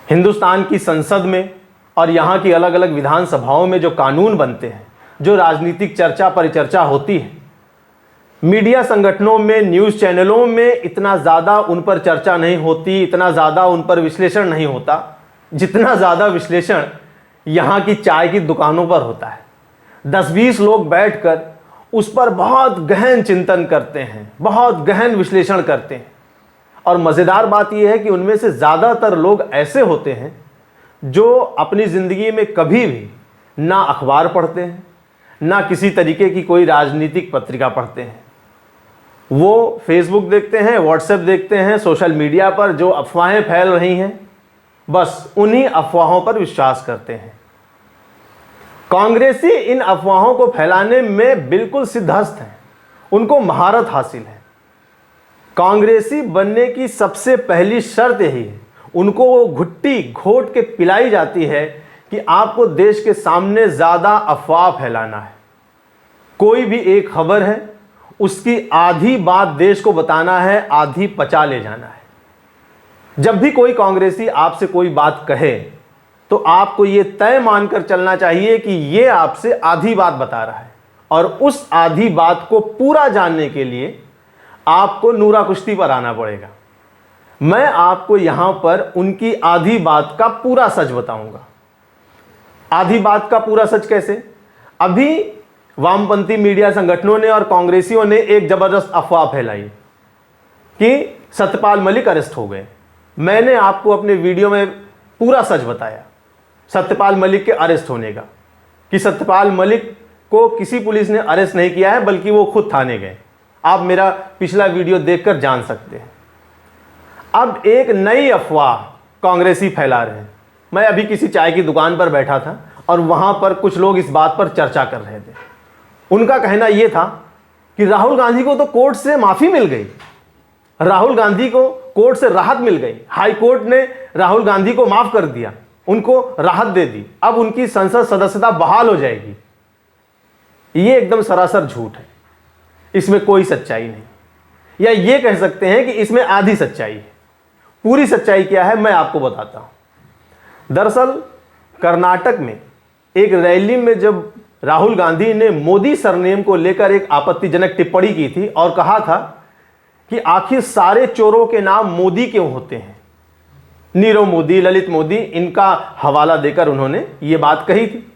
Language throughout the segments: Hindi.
हिंदुस्तान की संसद में और यहाँ की अलग अलग विधानसभाओं में जो कानून बनते हैं, जो राजनीतिक चर्चा परिचर्चा होती है, मीडिया संगठनों में, न्यूज़ चैनलों में इतना ज़्यादा उन पर चर्चा नहीं होती, इतना ज़्यादा उन पर विश्लेषण नहीं होता जितना ज़्यादा विश्लेषण यहाँ की चाय की दुकानों पर होता है। 10-20 लोग बैठकर उस पर बहुत गहन चिंतन करते हैं, बहुत गहन विश्लेषण करते हैं। और मज़ेदार बात यह है कि उनमें से ज़्यादातर लोग ऐसे होते हैं जो अपनी ज़िंदगी में कभी भी ना अखबार पढ़ते हैं, ना किसी तरीके की कोई राजनीतिक पत्रिका पढ़ते हैं। वो फेसबुक देखते हैं, व्हाट्सएप देखते हैं, सोशल मीडिया पर जो अफवाहें फैल रही हैं, बस उन्हीं अफवाहों पर विश्वास करते हैं। कांग्रेसी इन अफवाहों को फैलाने में बिल्कुल सिद्धहस्त हैं, उनको महारत हासिल है। कांग्रेसी बनने की सबसे पहली शर्त यही है, उनको वो घुट्टी घोट के पिलाई जाती है कि आपको देश के सामने ज़्यादा अफवाह फैलाना है। कोई भी एक खबर है, उसकी आधी बात देश को बताना है, आधी पचा ले जाना है। जब भी कोई कांग्रेसी आपसे कोई बात कहे तो आपको ये तय मानकर चलना चाहिए कि ये आपसे आधी बात बता रहा है, और उस आधी बात को पूरा जानने के लिए आपको नूरा कुश्ती पर आना पड़ेगा। मैं आपको यहां पर उनकी आधी बात का पूरा सच बताऊंगा। आधी बात का पूरा सच कैसे? अभी वामपंथी मीडिया संगठनों ने और कांग्रेसियों ने एक जबरदस्त अफवाह फैलाई कि सत्यपाल मलिक अरेस्ट हो गए। मैंने आपको अपने वीडियो में पूरा सच बताया सत्यपाल मलिक के अरेस्ट होने का, कि सत्यपाल मलिक को किसी पुलिस ने अरेस्ट नहीं किया है, बल्कि वो खुद थाने गए। आप मेरा पिछला वीडियो देखकर जान सकते हैं। अब एक नई अफवाह कांग्रेसी फैला रहे हैं। मैं अभी किसी चाय की दुकान पर बैठा था और वहां पर कुछ लोग इस बात पर चर्चा कर रहे थे। उनका कहना यह था कि राहुल गांधी को तो कोर्ट से माफी मिल गई, राहुल गांधी को कोर्ट से राहत मिल गई, हाई कोर्ट ने राहुल गांधी को माफ कर दिया, उनको राहत दे दी, अब उनकी संसद सदस्यता बहाल हो जाएगी। ये एकदम सरासर झूठ है, इसमें कोई सच्चाई नहीं, या ये कह सकते हैं कि इसमें आधी सच्चाई है। पूरी सच्चाई क्या है मैं आपको बताता हूं। दरअसल कर्नाटक में एक रैली में जब राहुल गांधी ने मोदी सरनेम को लेकर एक आपत्तिजनक टिप्पणी की थी और कहा था कि आखिर सारे चोरों के नाम मोदी क्यों होते हैं, नीरव मोदी, ललित मोदी, इनका हवाला देकर उन्होंने ये बात कही थी।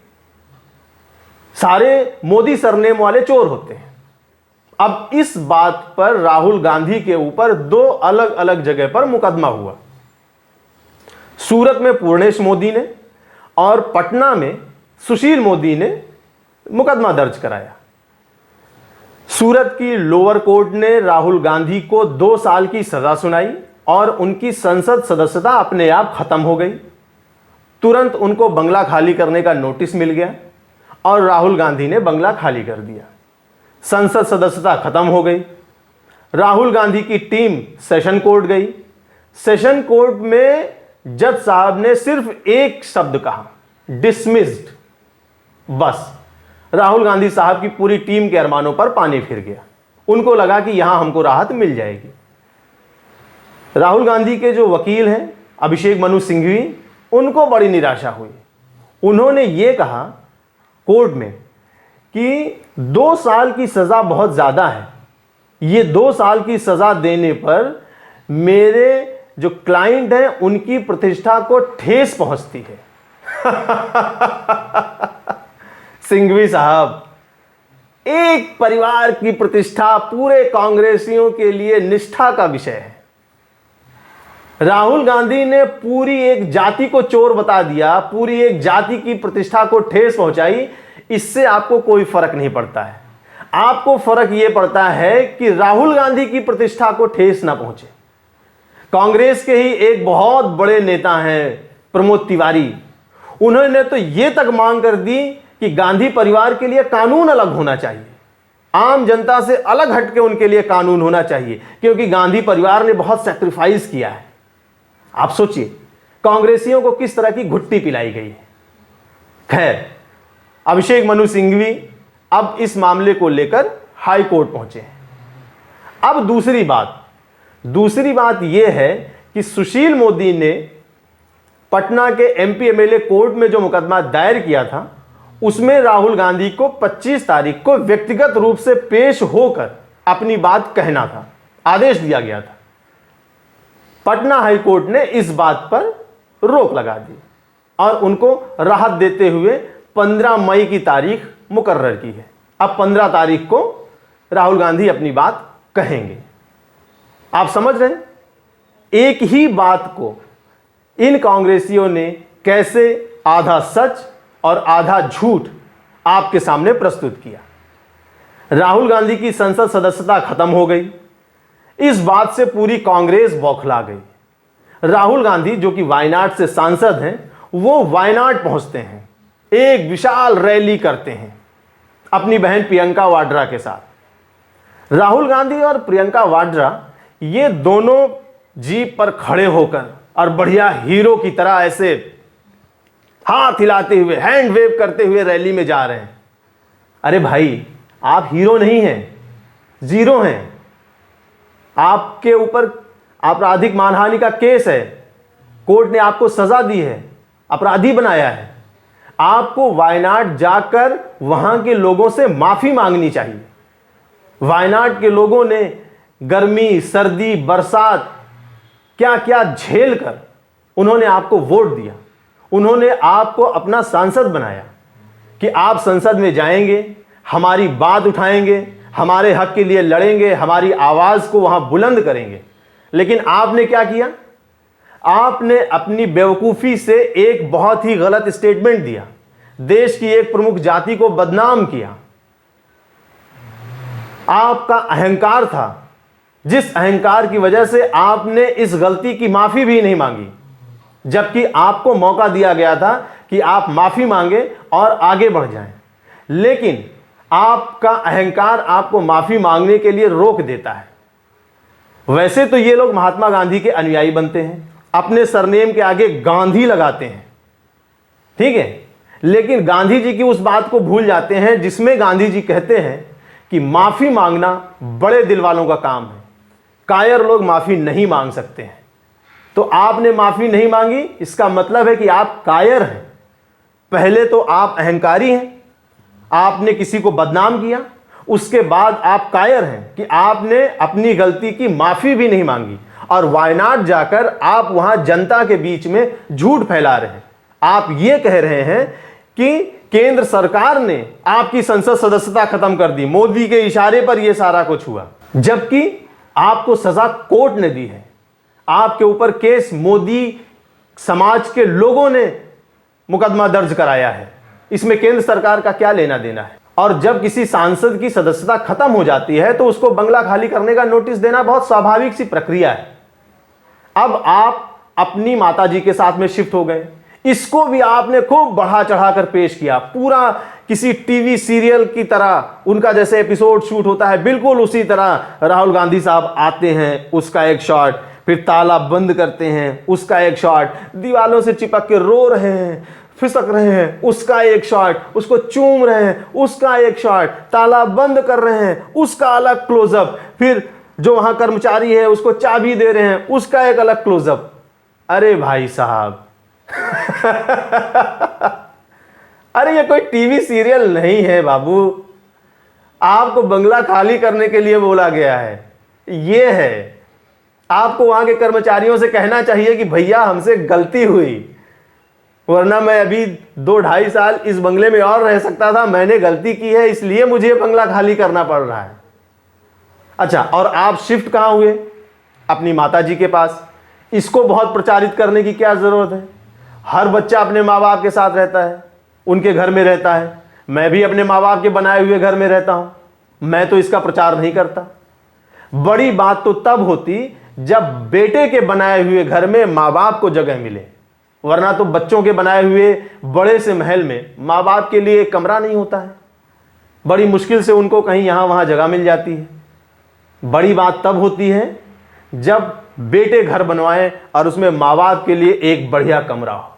सारे मोदी सरनेम वाले चोर होते हैं। अब इस बात पर राहुल गांधी के ऊपर 2 अलग अलग जगह पर मुकदमा हुआ। सूरत में पूर्णेश मोदी ने और पटना में सुशील मोदी ने मुकदमा दर्ज कराया। सूरत की लोअर कोर्ट ने राहुल गांधी को 2 साल की सजा सुनाई और उनकी संसद सदस्यता अपने आप खत्म हो गई। तुरंत उनको बंगला खाली करने का नोटिस मिल गया और राहुल गांधी ने बंगला खाली कर दिया। संसद सदस्यता खत्म हो गई। राहुल गांधी की टीम सेशन कोर्ट गई। सेशन कोर्ट में जज साहब ने सिर्फ एक शब्द कहा, डिसमिस्ड। बस राहुल गांधी साहब की पूरी टीम के अरमानों पर पानी फिर गया। उनको लगा कि यहां हमको राहत मिल जाएगी। राहुल गांधी के जो वकील हैं अभिषेक मनु सिंघवी, उनको बड़ी निराशा हुई। उन्होंने ये कहा कोर्ट में कि 2 साल की सजा बहुत ज्यादा है, ये 2 साल की सजा देने पर मेरे जो क्लाइंट हैं उनकी प्रतिष्ठा को ठेस पहुंचती है। सिंघवी साहब, एक परिवार की प्रतिष्ठा पूरे कांग्रेसियों के लिए निष्ठा का विषय है। राहुल गांधी ने पूरी एक जाति को चोर बता दिया, पूरी एक जाति की प्रतिष्ठा को ठेस पहुंचाई। इससे आपको कोई फर्क नहीं पड़ता है। आपको फर्क यह पड़ता है कि राहुल गांधी की प्रतिष्ठा को ठेस ना पहुंचे। कांग्रेस के ही एक बहुत बड़े नेता हैं प्रमोद तिवारी, उन्होंने तो यह तक मांग कर दी कि गांधी परिवार के लिए कानून अलग होना चाहिए, आम जनता से अलग हटके उनके लिए कानून होना चाहिए, क्योंकि गांधी परिवार ने बहुत सैक्रिफाइस किया है। आप सोचिए कांग्रेसियों को किस तरह की घुट्टी पिलाई गई है। खैर, अभिषेक मनु सिंघवी अब इस मामले को लेकर हाई कोर्ट पहुंचे हैं। अब दूसरी बात यह है कि सुशील मोदी ने पटना के एमपी एमएलए कोर्ट में जो मुकदमा दायर किया था, उसमें राहुल गांधी को 25 तारीख को व्यक्तिगत रूप से पेश होकर अपनी बात कहना था, आदेश दिया गया था। पटना हाई कोर्ट ने इस बात पर रोक लगा दी और उनको राहत देते हुए 15 मई की तारीख मुकर्रर की है। अब 15 तारीख को राहुल गांधी अपनी बात कहेंगे। आप समझ रहे हैं एक ही बात को इन कांग्रेसियों ने कैसे आधा सच और आधा झूठ आपके सामने प्रस्तुत किया। राहुल गांधी की संसद सदस्यता खत्म हो गई, इस बात से पूरी कांग्रेस बौखला गई। राहुल गांधी जो कि वायनाड से सांसद हैं, वो वायनाड पहुंचते हैं, एक विशाल रैली करते हैं अपनी बहन प्रियंका वाड्रा के साथ। राहुल गांधी और प्रियंका वाड्रा ये दोनों जीप पर खड़े होकर और बढ़िया हीरो की तरह ऐसे हाथ हिलाते हुए, हैंड वेव करते हुए रैली में जा रहे हैं। अरे भाई, आप हीरो नहीं हैं, जीरो हैं। आपके ऊपर आपराधिक मानहानि का केस है, कोर्ट ने आपको सजा दी है, अपराधी बनाया है। आपको वायनाड जाकर वहां के लोगों से माफी मांगनी चाहिए। वायनाड के लोगों ने गर्मी, सर्दी, बरसात क्या क्या झेल कर उन्होंने आपको वोट दिया, उन्होंने आपको अपना सांसद बनाया कि आप संसद में जाएंगे, हमारी बात उठाएंगे, हमारे हक के लिए लड़ेंगे, हमारी आवाज को वहां बुलंद करेंगे। लेकिन आपने क्या किया? आपने अपनी बेवकूफी से एक बहुत ही गलत स्टेटमेंट दिया, देश की एक प्रमुख जाति को बदनाम किया। आपका अहंकार था, जिस अहंकार की वजह से आपने इस गलती की माफी भी नहीं मांगी, जबकि आपको मौका दिया गया था कि आप माफी मांगे और आगे बढ़ जाएं। लेकिन आपका अहंकार आपको माफी मांगने के लिए रोक देता है। वैसे तो ये लोग महात्मा गांधी के अनुयायी बनते हैं, अपने सरनेम के आगे गांधी लगाते हैं, ठीक है, लेकिन गांधी जी की उस बात को भूल जाते हैं जिसमें गांधी जी कहते हैं कि माफी मांगना बड़े दिल वालों का काम है, कायर लोग माफी नहीं मांग सकते हैं। तो आपने माफी नहीं मांगी, इसका मतलब है कि आप कायर हैं। पहले तो आप अहंकारी हैं, आपने किसी को बदनाम किया, उसके बाद आप कायर हैं कि आपने अपनी गलती की माफी भी नहीं मांगी और वायनाड जाकर आप वहां जनता के बीच में झूठ फैला रहे हैं। आप ये कह रहे हैं कि केंद्र सरकार ने आपकी संसद सदस्यता खत्म कर दी, मोदी के इशारे पर यह सारा कुछ हुआ, जबकि आपको सजा कोर्ट ने दी है। आपके ऊपर केस मोदी समाज के लोगों ने मुकदमा दर्ज कराया है, इसमें केंद्र सरकार का क्या लेना देना है? और जब किसी सांसद की सदस्यता खत्म हो जाती है तो उसको बंगला खाली करने का नोटिस देना बहुत स्वाभाविक सी प्रक्रिया है। अब आप अपनी माताजी के साथ में शिफ्ट हो गए, इसको भी आपने खूब बढ़ा चढ़ाकर पेश किया, पूरा किसी टीवी सीरियल की तरह उनका जैसे एपिसोड शूट होता है, बिल्कुल उसी तरह राहुल गांधी साहब आते हैं, उसका एक शॉट, फिर ताला बंद करते हैं, उसका एक शॉट, दीवालों से चिपक के रो रहे हैं, फिसक रहे हैं, उसका एक शॉट, उसको चूम रहे हैं, उसका एक शॉट, ताला बंद कर रहे हैं, उसका अलग क्लोजअप, फिर जो वहां कर्मचारी है उसको चाबी दे रहे हैं, उसका एक अलग क्लोजअप। अरे भाई साहब अरे ये कोई टीवी सीरियल नहीं है बाबू, आपको बंगला खाली करने के लिए बोला गया है। ये है, आपको वहां के कर्मचारियों से कहना चाहिए कि भैया हमसे गलती हुई, वरना मैं अभी 2-2.5 साल इस बंगले में और रह सकता था, मैंने गलती की है इसलिए मुझे बंगला खाली करना पड़ रहा है। अच्छा, और आप शिफ्ट कहां हुए? अपनी माताजी के पास। इसको बहुत प्रचारित करने की क्या जरूरत है? हर बच्चा अपने माँ बाप के साथ रहता है, उनके घर में रहता है। मैं भी अपने माँ बाप के बनाए हुए घर में रहता हूं, मैं तो इसका प्रचार नहीं करता। बड़ी बात तो तब होती जब बेटे के बनाए हुए घर में माँ बाप को जगह मिले, वरना तो बच्चों के बनाए हुए बड़े से महल में माँ बाप के लिए एक कमरा नहीं होता है, बड़ी मुश्किल से उनको कहीं यहां वहां जगह मिल जाती है। बड़ी बात तब होती है जब बेटे घर बनवाएं और उसमें माँ बाप के लिए एक बढ़िया कमरा हो।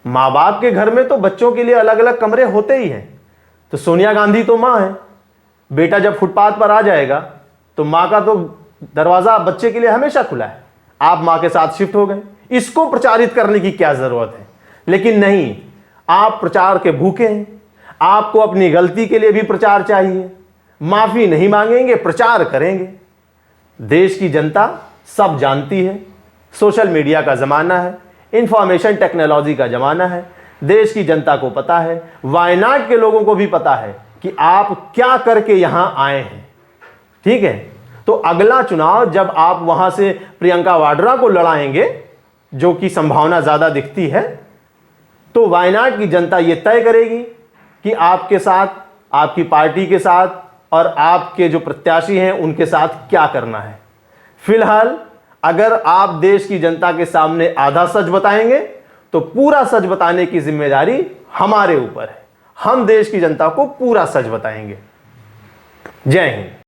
माँ बाप के घर में तो बच्चों के लिए अलग अलग कमरे होते ही हैं। तो सोनिया गांधी तो माँ है, बेटा जब फुटपाथ पर आ जाएगा तो माँ का तो दरवाजा बच्चे के लिए हमेशा खुला है। आप माँ के साथ शिफ्ट हो गए, इसको प्रचारित करने की क्या जरूरत है। लेकिन नहीं, आप प्रचार के भूखे हैं। आपको अपनी गलती के लिए भी प्रचार चाहिए। माफी नहीं मांगेंगे, प्रचार करेंगे। देश की जनता सब जानती है। सोशल मीडिया का जमाना है, इंफॉर्मेशन टेक्नोलॉजी का जमाना है। देश की जनता को पता है, वायनाड के लोगों को भी पता है कि आप क्या करके यहां आए हैं। ठीक है, तो अगला चुनाव जब आप वहां से प्रियंका वाड्रा को लड़ाएंगे, जो कि संभावना ज्यादा दिखती है, तो वायनाड की जनता यह तय करेगी कि आपके साथ, आपकी पार्टी के साथ और आपके जो प्रत्याशी हैं उनके साथ क्या करना है। फिलहाल अगर आप देश की जनता के सामने आधा सच बताएंगे तो पूरा सच बताने की जिम्मेदारी हमारे ऊपर है। हम देश की जनता को पूरा सच बताएंगे। जय हिंद।